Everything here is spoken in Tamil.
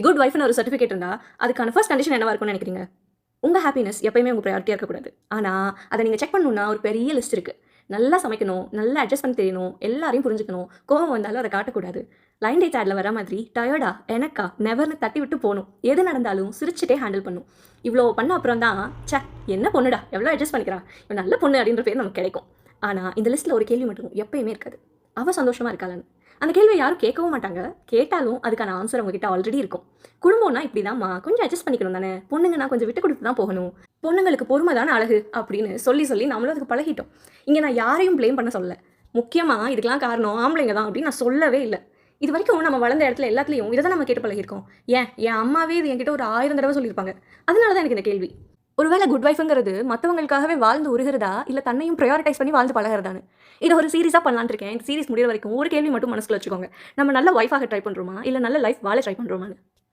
குட் வைஃப்னு ஒரு சர்டிஃபிகேட் இருந்தால் அதுக்கான ஃபர்ஸ்ட் கண்டிஷன் என்னவா இருக்கும்னு நினைக்கிறீங்க? உங்கள் ஹாப்பினஸ் எப்பயுமே உங்கள் ப்ரையாரிட்டியாக இருக்கக்கூடாது. ஆனால் அதை நீங்கள் செக் பண்ணணுன்னா ஒரு பெரிய லிஸ்ட் இருக்குது. நல்லா சமைக்கணும், நல்லா அட்ஜஸ்ட் பண்ணி தெரியணும், எல்லாரையும் புரிஞ்சுக்கணும், கோவம் வந்தாலும் அதை காட்டக்கூடாது. லைன் டேட் ஆடில் வர மாதிரி டயர்டா எனக்கா நெவர்னு தட்டி விட்டு போகணும். எது நடந்தாலும் சிரிச்சுட்டே ஹேண்டில் பண்ணும். இவ்வளோ பண்ண அப்புறம் தான் என்ன பொண்ணுடா எவ்வளோ அட்ஜஸ்ட் பண்ணிக்கிறான், இவன் நல்ல பொண்ணு அப்படின்ற பேர் நமக்கு கிடைக்கும். ஆனால் இந்த லிஸ்ட்டில் ஒரு கேள்வி மட்டும் எப்பயுமே இருக்காது, அவள் சந்தோஷமாக இருக்காளான்னு. அந்த கேள்வியை யாரும் கேட்கவும் மாட்டாங்க. கேட்டாலும் அதுக்கான ஆன்சர் உங்ககிட்ட ஆல்ரெடி இருக்கும். குடும்பம்னா இப்படி தான்மா, கொஞ்சம் அட்ஜஸ்ட் பண்ணிக்கணும் தானே, பொண்ணுங்கன்னா கொஞ்சம் விட்டு கொடுத்து தான் போகணும், பொண்ணுங்களுக்கு பொறுமை தானே அழகு அப்படின்னு சொல்லி நம்மளும் அதுக்கு பழகிட்டோம். இங்கே நான் யாரையும் ப்ளேம் பண்ண சொல்லலை. முக்கியமாக இதுக்கெல்லாம் காரணம் ஆம்பளைங்க தான் அப்படின்னு நான் சொல்லவே இல்லை. இது வரைக்கும் நம்ம வளர்ந்த இடத்துல எல்லாத்துலேயும் இதை தான் நம்ம கேட்டு பழகிருக்கோம். என் அம்மாவே இது என்கிட்ட ஒரு 1000 தடவை சொல்லியிருப்பாங்க. அதனால தான் எனக்கு இந்த கேள்வி. ஒருவேளை குட் வைஃப்ங்கிறது மற்றவங்களுக்காகவே வாழ்ந்து உருகிறதா, இல்லை தன்னையும் ப்ரையாரிட்டைஸ் பண்ணி வாழ்ந்து பழகிறதான்னு இதை ஒரு சீரியஸாக பண்ணலான்னு இருக்கேன். இந்த சீரிஸ் முடிகிற வரைக்கும் ஒரு கேள்வி மட்டும் மனசில் வச்சுக்கோங்க. நம்ம நல்ல ஒய்ஃபாக ட்ரை பண்ணுறோமா, இல்லை நல்ல லைஃப் வாழ ட்ரை பண்ணுறோமான்னு.